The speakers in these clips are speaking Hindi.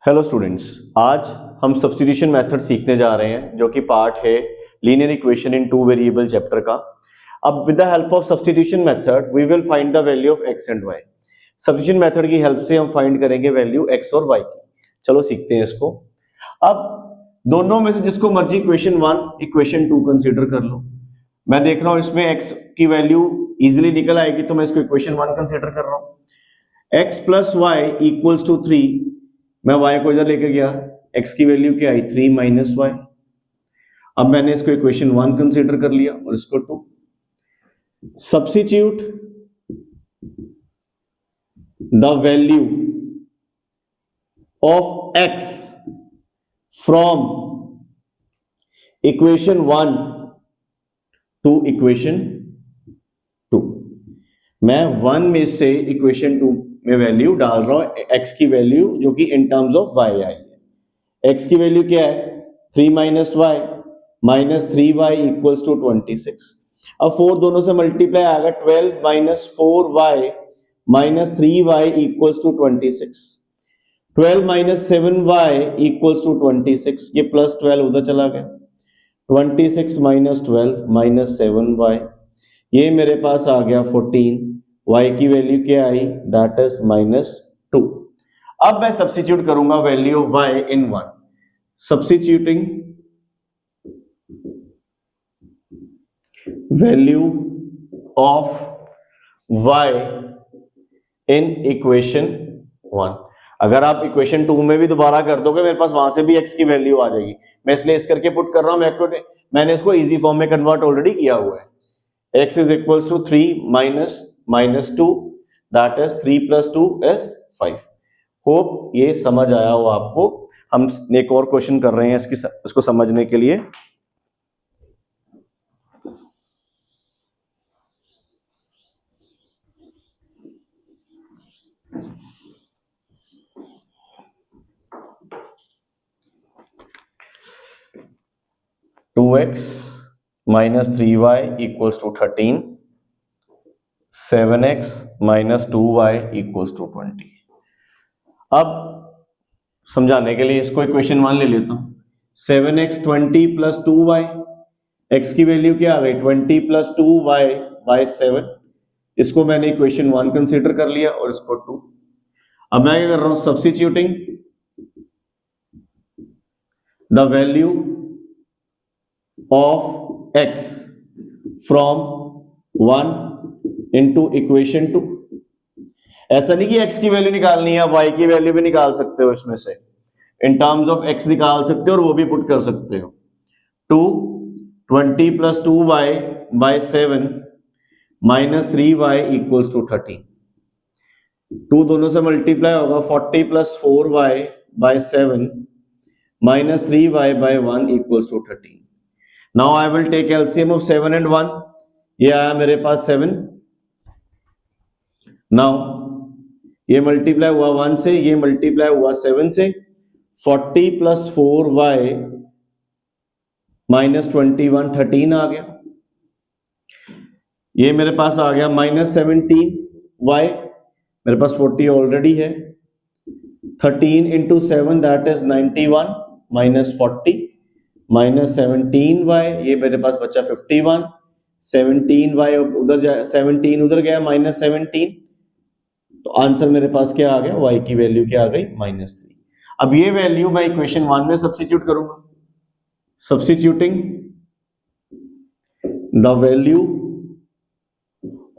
हेलो स्टूडेंट्स, आज हम सब्स्टिट्यूशन मेथड सीखने जा रहे हैं जो कि पार्ट है linear equation in two variable chapter का। अब with the help of substitution method we will find the value of x and y. Substitution method की हेल्प से हम फाइंड करेंगे वैल्यू एक्स और वाई की। चलो सीखते हैं इसको। अब दोनों में से जिसको मर्जी इक्वेशन 1 इक्वेशन 2 कंसीडर कर लो। मैं देख रहा हूं इसमें एक्स की वैल्यू इजिली निकल आएगी तो मैं इसको इक्वेशन 1 कंसीडर कर रहा हूं। X plus y equals to 3, मैं y को इधर लेके गया, x की वैल्यू क्या आई 3 माइनस वाई। अब मैंने इसको इक्वेशन 1 कंसीडर कर लिया और इसको 2। Substitute the value of x from equation 1 to equation 2। मैं 1 में से इक्वेशन 2 में वैल्यू डाल रहा हूं x की वैल्यू जो कि इन टर्म्स ऑफ y आई है। x की वैल्यू क्या है 3 minus y, minus 3y equals to 26। अब 4 दोनों से मल्टीप्लाई आएगा, 12 minus 4y minus 3y equals to 26। 12 minus 7y equals to 26, ये प्लस 12 उधर चला गया। 26 माइनस 12 माइनस 7y, ये मेरे पास आ गया 14। y की वैल्यू क्या आई दैट इज माइनस 2। अब मैं सब्स्टिट्यूट करूंगा value of y in 1। Substituting value of y in equation 1। अगर आप इक्वेशन 2 में भी दोबारा कर दोगे मेरे पास वहां से भी x की वैल्यू आ जाएगी। मैं इसलिए इस करके पुट कर रहा हूं, मैंने इसको इजी फॉर्म में कन्वर्ट ऑलरेडी किया हुआ है। x is equals to 3 minus 2, that is 3 plus 2 is 5। Hope ये समझ आया हो आपको। हम एक और क्वेश्चन कर रहे हैं इसको समझने के लिए। Two x minus 3y equals to 13, 7x minus 2y equals to 20। अब समझाने के लिए इसको इक्वेशन 1 ले लेता हूं। 7x 20 प्लस 2y, x की वैल्यू क्या आ गई 20 प्लस 2y बाय 7। इसको मैंने इक्वेशन 1 कंसीडर कर लिया और इसको 2। अब मैं क्या कर रहा हूं substituting the value of x from 1 into equation 2। ऐसा नहीं कि x की वैल्यू निकालनी है, y की वैल्यू भी निकाल सकते हो इसमें से। इन टर्म्स ऑफ x निकाल सकते हो और वो भी पुट कर सकते हो। 2 20 plus 2y by 7 minus 3y equals to 13। 2 दोनों से मल्टीप्लाई होगा, 40 plus 4y by 7 minus 3y by 1 equals to 13। Now I will take LCM of 7 and 1। ये आया मेरे पास 7। नाउ ये मल्टीप्लाई हुआ 1 से, ये मल्टीप्लाई हुआ 7 से। 40 प्लस 4y माइनस 21 13 आ गया। ये मेरे पास आ गया माइनस 17y, मेरे पास 40 ऑलरेडी है। 13 into 7 that is 91 minus 40 minus 17y, ये मेरे पास बचा 51। 17y उधर जाए, 17 उधर गया माइनस 17, तो आंसर मेरे पास क्या आ गया y की वैल्यू क्या आ गई माइनस 3। अब ये वैल्यू मैं इक्वेशन 1 में सब्स्टिट्यूट करूंगा। Substituting the value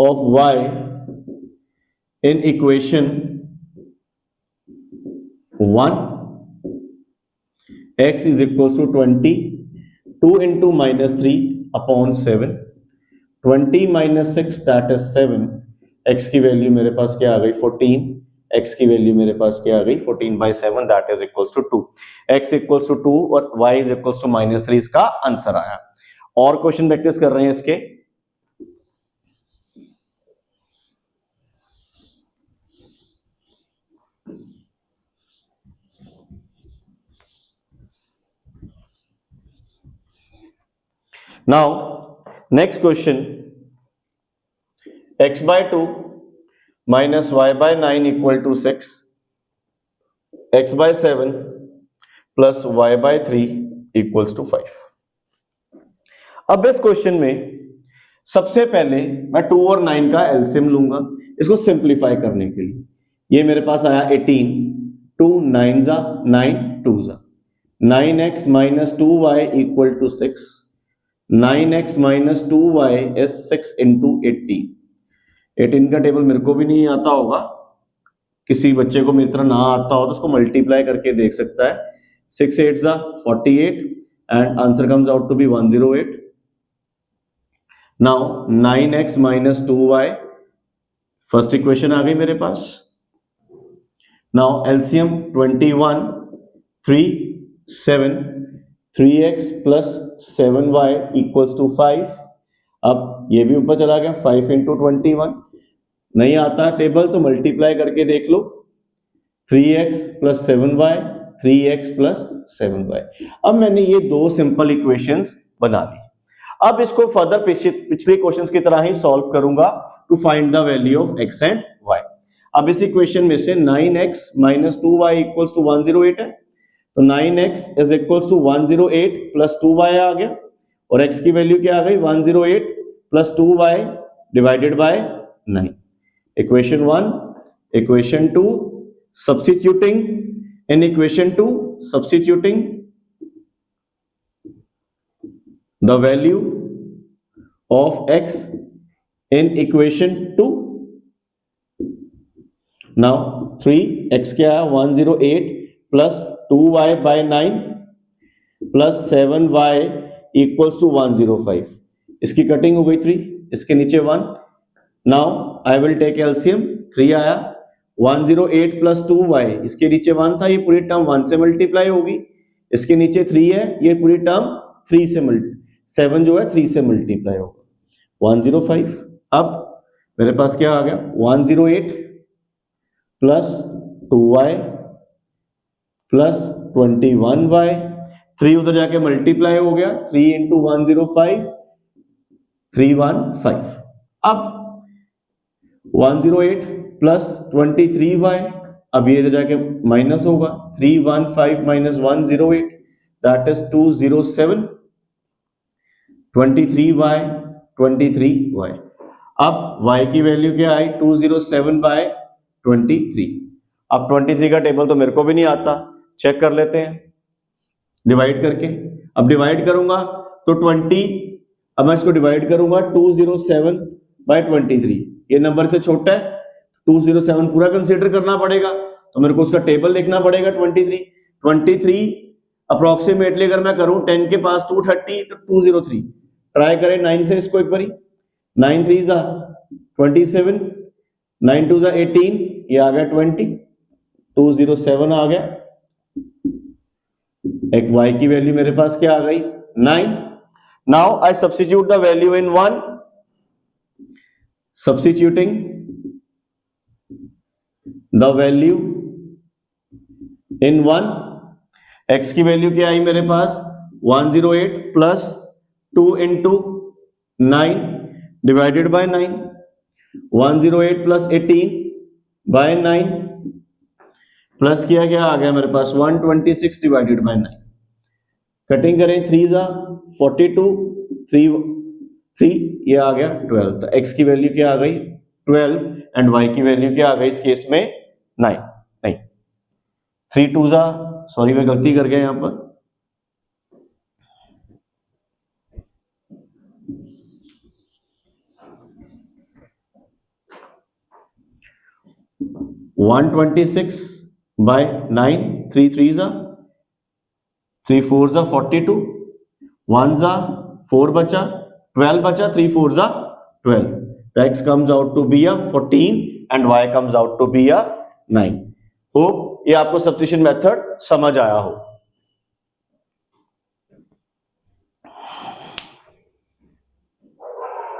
of y in equation 1, x is equals to 20, 2 into minus 3 upon 7, 20 minus 6 that is 7। x की वैल्यू मेरे पास क्या आ गई 14, x की वैल्यू मेरे पास क्या आ गई 14 by 7 that is equals to 2। x equals to 2 और y is equals to minus 3 इसका आंसर आया। और क्वेश्चन प्रैक्टिस कर रहे हैं इसके। Now next question, x by 2 minus y by 9 equal to 6। x by 7 plus y by 3 equals to 5। अब इस क्वेश्चन में सबसे पहले मैं 2 और 9 का एलसीएम लूंगा इसको सिंप्लीफाई करने के लिए। ये मेरे पास आया 18, 2 9 जा 9 2 जा 9x minus 2y equal to 6, 9x minus 2y is 6 into 18 का टेबल मेरे को भी नहीं आता होगा, किसी बच्चे को मेरी तरह ना आता हो तो उसको मल्टीप्लाई करके देख सकता है। 6 8 जा 48 and answer comes out to be 108। Now 9x minus 2y, first equation आ गई मेरे पास। Now LCM 21 3 7, 3x plus 7y equals to 5। अब ये भी ऊपर चला गया, 5 इंटू 21 नहीं आता टेबल तो मल्टीप्लाई करके देख लो, 3x plus 7y 3x plus 7y। अब मैंने ये दो सिंपल इक्वेशंस बना ली। अब इसको फर्दर पिछले क्वेश्चंस की तरह ही सॉल्व करूंगा to find the value of x and y। अब इस इक्वेशन में से 9x minus 2y equals to 108 है, तो 9x is equals to 108 plus 2y आ गया और x की वैल्यू क्या आ गई 108 plus 2y divided by 9। Equation 1, equation 2, substituting in equation 2, substituting the value of x in equation 2। now 3x क्या है 108 plus 2y by 9 plus 7y equals to 105। इसकी कटिंग हो गई 3, इसके नीचे 1। Now I will take LCM, 3 आया 108 प्लस 2y, इसके नीचे 1 था, ये पूरी टर्म 1 से मल्टीप्लाई होगी, इसके नीचे 3 है, ये पूरी टर्म 3 से 7 जो है 3 से मल्टीप्लाई होगा 105। अब मेरे पास क्या आ गया 108 प्लस 2y प्लस 21y, 3 उधर जाके मल्टीप्लाई हो गया, 3 इंटू 105 315। अब 108 प्लस 23y, अब ये इधर जाके माइनस होगा, 315 minus 108 that is 207, 23y 23y। अब y की वैल्यू क्या आई 207 बाय 23। अब 23 का टेबल तो मेरे को भी नहीं आता, चेक कर लेते हैं डिवाइड करके। अब डिवाइड करूंगा तो 20, अब मैं इसको डिवाइड करूंगा 207 बाय 23, ये नंबर से छोटा है 207 पूरा कंसीडर करना पड़ेगा, तो मेरे को उसका टेबल देखना पड़ेगा 23 अप्रोक्सीमेटली अगर मैं करूं 10 के पास 230 तो 203। ट्राई करें 9 से इसको एक बारी, 9 3 जा 27, 9 2 जा 18, ये आ गया 20, 207 आ गया। एक y की वैल्यू मेरे पास क्या आ गई 9। Now I substitute the value in 1, substituting the value in 1, x की वैल्यू क्या आई मेरे पास 108 plus 2 into 9 divided by 9, 108 plus 18 by 9 plus किया क्या आ गया मेरे पास 126 डिवाइडेड बाय 9। कटिंग करें 3 जा 42, 3 ये आ गया 12, तो x की वैल्यू क्या आ गई 12 एंड y की वैल्यू क्या आ गई इस केस में 9, नहीं 3 2 जा, सॉरी मैं गलती कर गया यहां पर, वन 26 बाय 9, 3 3 जा 3 4 जा 42, 1 जा 4 बचा 12 बचा, 3 4 जा 12, तो x comes out to be a 14 and y comes out to be a 9। Hope ये आपको सब्स्टिट्यूशन मेथड समझ आया हो।